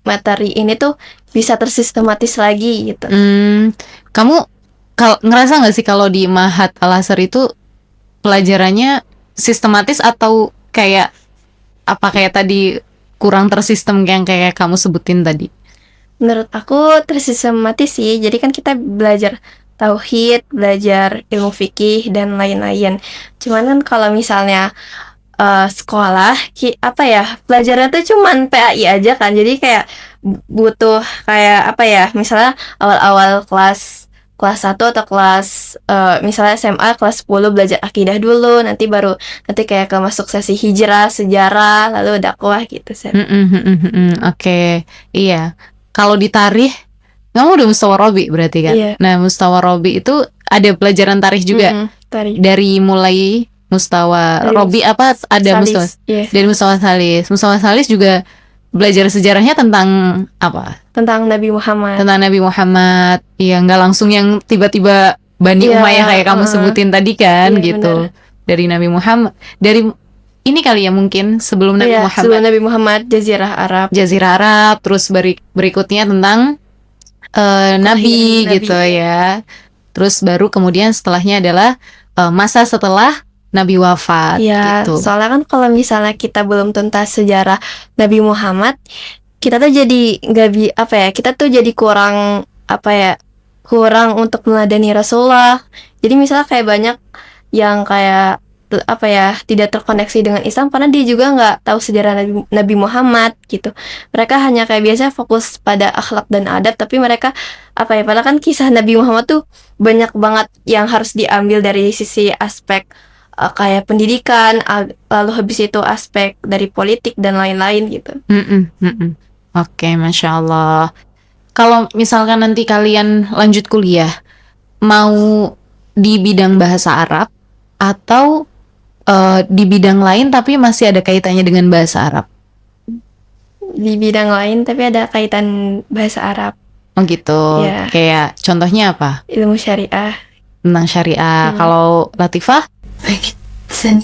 materi ini tuh bisa tersistematis lagi gitu. Kamu ngerasa nggak sih kalau di Ma'had Al Azhar itu pelajarannya sistematis atau kayak tadi kurang tersistem yang kayak kamu sebutin tadi? Menurut aku tersistematis sih. Jadi kan kita belajar tauhid, belajar ilmu fikih dan lain-lain. Cuman kan kalau misalnya sekolah pelajarannya tuh cuman PAI aja kan. Jadi kayak butuh kayak misalnya awal-awal kelas 1 atau kelas misalnya SMA kelas 10 belajar akidah dulu, nanti kayak ke masuk sesi hijrah, sejarah, lalu dakwah gitu sih. Oke. Iya. Kalau di tarikh, kamu udah mustawa robi berarti kan? Iya. Nah, mustawa robi itu ada pelajaran tarikh juga. Tarikh. Dari mulai mustawa robi ada mustawa dari mustawa salis. Mustawa salis juga belajar sejarahnya tentang apa? Tentang Nabi Muhammad. Tentang Nabi Muhammad. Iya, nggak langsung yang tiba-tiba Bani Umayyah kayak kamu sebutin tadi kan, gitu. Bener. Dari Nabi Muhammad, dari ini kali ya mungkin sebelum Nabi Muhammad. Sebelum Nabi Muhammad, Jazirah Arab, terus berikutnya tentang Nabi gitu ya. Terus baru kemudian setelahnya adalah masa setelah Nabi wafat Ya, gitu. soalnya kan kalau misalnya kita belum tuntas sejarah Nabi Muhammad, kita tuh jadi kita tuh jadi kurang kurang untuk meladani Rasulullah. Jadi misalnya kayak banyak yang kayak tidak terkoneksi dengan Islam karena dia juga nggak tahu sejarah Nabi Muhammad gitu. Mereka hanya kayak biasa fokus pada akhlak dan adab, tapi mereka padahal kan kisah Nabi Muhammad tuh banyak banget yang harus diambil dari sisi aspek kayak pendidikan, lalu habis itu aspek dari politik dan lain-lain gitu. Oke, Masya Allah. Kalau misalkan nanti kalian lanjut kuliah, mau di bidang bahasa Arab atau di bidang lain tapi masih ada kaitannya dengan bahasa Arab? Di bidang lain tapi ada kaitan bahasa Arab. Oh gitu. Ya. Kayak contohnya apa? Ilmu syariah. Tentang syariah. Kalau Latifah? Seni.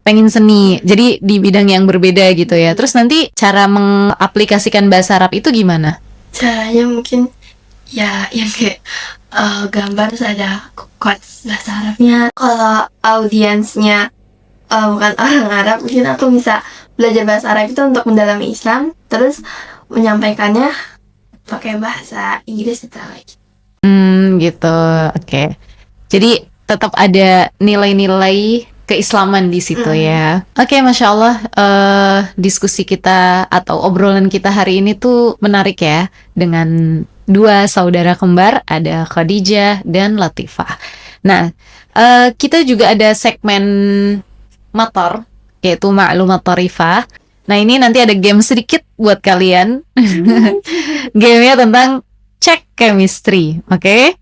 Pengen seni. Jadi di bidang yang berbeda gitu ya. Terus nanti cara mengaplikasikan bahasa Arab itu gimana? Caranya mungkin ya yang kayak gambar terus ada quotes bahasa Arabnya. Kalau audiensnya bukan orang Arab, mungkin aku bisa belajar bahasa Arab itu untuk mendalami Islam, terus menyampaikannya pakai bahasa Inggris gitu. Gitu. Oke. Jadi tetap ada nilai-nilai keislaman di situ ya. Oke, Masya Allah, diskusi kita atau obrolan kita hari ini tuh menarik ya, dengan dua saudara kembar, ada Khadijah dan Latifah. Nah, kita juga ada segmen motor, yaitu Ma'lumat Tharifah. Nah, ini nanti ada game sedikit buat kalian. Gamenya tentang cek chemistry, oke?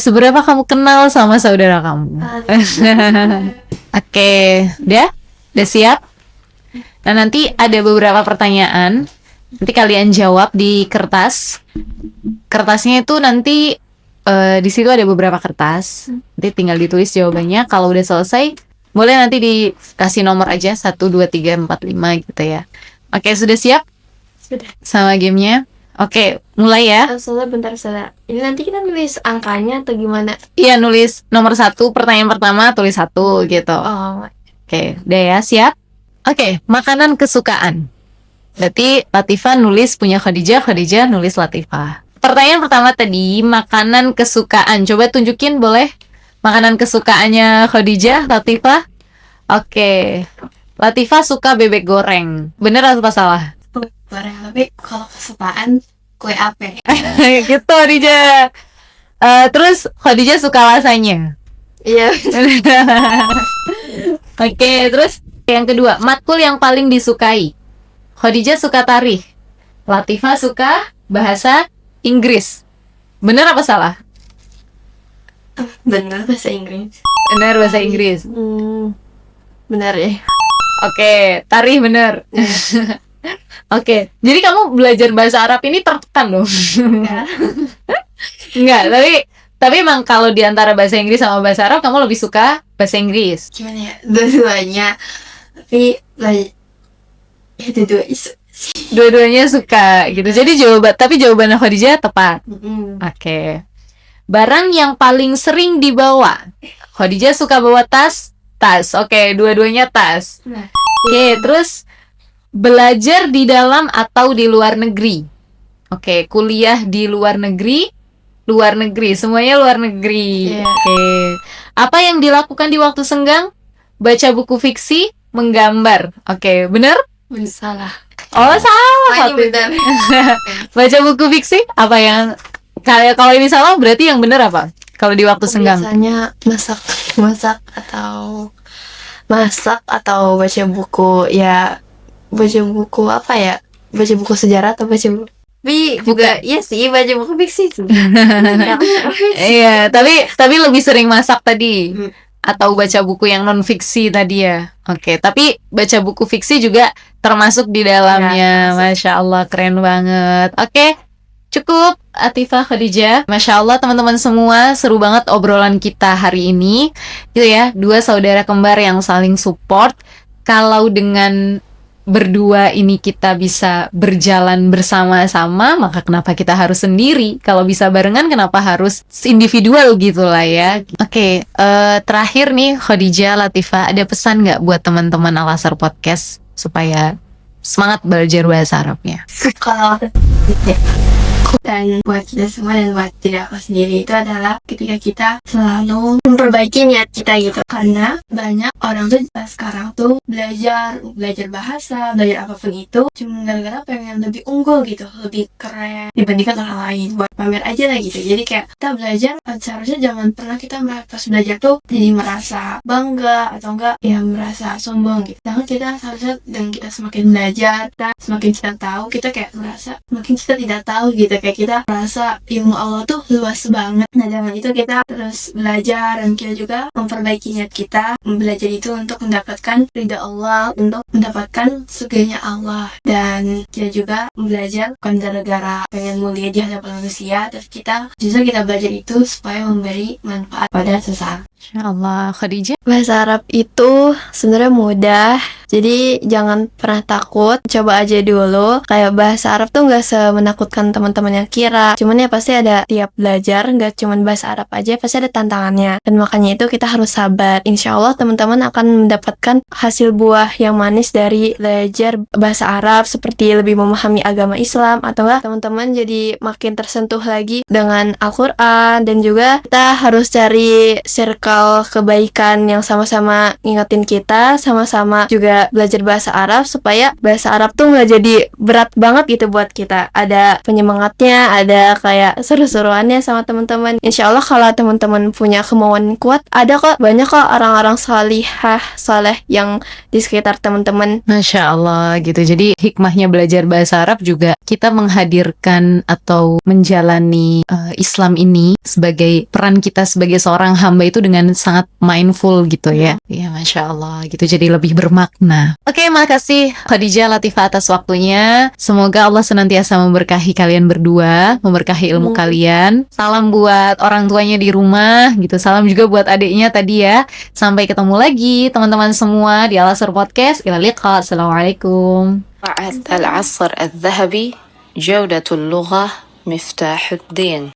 Seberapa kamu kenal sama saudara kamu? Oke, udah siap? Nah, nanti ada beberapa pertanyaan. Nanti kalian jawab di kertas. Kertasnya itu nanti di situ ada beberapa kertas. Nanti tinggal ditulis jawabannya. Kalau udah selesai, boleh nanti dikasih nomor aja 1, 2, 3, 4, 5 gitu ya. Oke, sudah siap? Sudah. Sama gamenya? Oke, mulai ya. Soalnya bentar, ini nanti kita nulis angkanya atau gimana? Iya, nulis nomor 1, pertanyaan pertama tulis 1 gitu. Oh, Oke, udah ya, siap? Oke, makanan kesukaan. Berarti Latifah nulis punya Khadijah, Khadijah nulis Latifah. Pertanyaan pertama tadi, makanan kesukaan. Coba tunjukin boleh? Makanan kesukaannya Khadijah, Latifah. Oke. Latifah suka bebek goreng. Bener atau salah? Goreng, tapi kalau kesukaan kue ape. Gitu, Khadijah. Terus Khadijah suka lasanya. iya. Oke, terus yang kedua, matkul yang paling disukai. Khadijah suka tarikh, Latifah suka bahasa Inggris. Bener apa salah? Bener bahasa Inggris. Bener bahasa Inggris. Benar ya. Oke, tarikh bener. Oke, jadi kamu belajar bahasa Arab ini tertekan loh. Enggak, tapi emang kalau di antara bahasa Inggris sama bahasa Arab kamu lebih suka bahasa Inggris. Gimana ya? Dua-duanya. Tapi dua-dua isu. Dua-duanya suka gitu. Jadi jawaban Khadijah tepat. Oke. Barang yang paling sering dibawa. Khadijah suka bawa tas. Oke, dua-duanya tas. Oke, terus belajar di dalam atau di luar negeri. Oke, kuliah di luar negeri, semuanya luar negeri. Iya. Oke. Apa yang dilakukan di waktu senggang? Baca buku fiksi, menggambar. Oke, bener? Salah. Oh, salah. Ini bener. Baca buku fiksi? Apa yang kalau ini salah berarti yang bener apa? Kalau di waktu senggang? Biasanya masak atau baca buku ya. Baca buku apa ya? Baca buku sejarah atau baca buku? Tapi juga iya sih baca buku fiksi tuh. Iya, tapi lebih sering masak tadi atau baca buku yang non fiksi tadi ya. Oke, tapi baca buku fiksi juga termasuk di dalamnya. Masya Allah, keren banget. Oke, cukup Atifah, Khadijah. Masya Allah teman-teman semua, seru banget obrolan kita hari ini. Gitu ya, dua saudara kembar yang saling support. Kalau dengan berdua ini kita bisa berjalan bersama-sama, maka kenapa kita harus sendiri? Kalau bisa barengan, kenapa harus individual gitu lah ya? Oke, terakhir nih Khadijah, Latifah, ada pesan nggak buat teman-teman Al-Azhar Podcast supaya semangat belajar bahasa Arabnya? Kalau dan buat kita semua dan buat diri aku sendiri itu adalah ketika kita selalu memperbaiki niat kita gitu, karena banyak orang tuh sekarang tuh belajar bahasa, belajar apapun itu cuma gara-gara pengen lebih unggul gitu, lebih keren dibandingkan orang lain, buat pamer aja lah gitu. Jadi kayak kita belajar seharusnya jangan pernah kita pas belajar tuh jadi merasa bangga atau enggak ya merasa sombong gitu. Tapi kita seharusnya dengan kita semakin belajar, semakin kita tahu, kita kayak merasa semakin kita tidak tahu gitu, kayak kita merasa ilmu Allah tuh luas banget. Nah dengan itu kita terus belajar dan kita juga memperbaiki niat kita belajar itu untuk mendapatkan ridha Allah, untuk mendapatkan surganya Allah. Dan kita juga belajar bukan gara-gara pengen mulia di hadapan manusia, tapi kita justru kita belajar itu supaya memberi manfaat pada sesama. Insyaallah. Khadijah? Bahasa Arab itu sebenarnya mudah, jadi jangan pernah takut, coba aja dulu. Kayak bahasa Arab tuh nggak semenakutkan teman-teman yang kira. Cuman ya pasti ada tiap belajar, nggak cuman bahasa Arab aja, pasti ada tantangannya. Dan makanya itu kita harus sabar. Insya Allah teman-teman akan mendapatkan hasil buah yang manis dari belajar bahasa Arab, seperti lebih memahami agama Islam, atau enggak teman-teman jadi makin tersentuh lagi dengan Al-Quran. Dan juga kita harus cari circle kebaikan yang sama-sama ngingetin kita, sama-sama juga belajar bahasa Arab, supaya bahasa Arab tuh nggak jadi berat banget gitu buat kita. Ada penyemangatnya, ada kayak seru-seruannya sama teman-teman. Insya Allah kalau teman-teman punya kemauan kuat, ada kok, banyak kok orang-orang saleh yang di sekitar teman-teman. Masya Allah gitu. Jadi hikmahnya belajar bahasa Arab juga kita menghadirkan atau menjalani Islam ini sebagai peran kita sebagai seorang hamba itu dengan sangat mindful gitu ya. Ya Masya Allah gitu, jadi lebih bermakna. Oke, makasih Khadijah, Latifah atas waktunya. Semoga Allah senantiasa memberkahi kalian berdua, memberkahi ilmu kalian. Salam buat orang tuanya di rumah gitu. Salam juga buat adiknya tadi ya. Sampai ketemu lagi teman-teman semua di Al-Azhar Podcast. Ila liqa. Assalamualaikum. العصر الذهبي جودة اللغة مفتاح الدين.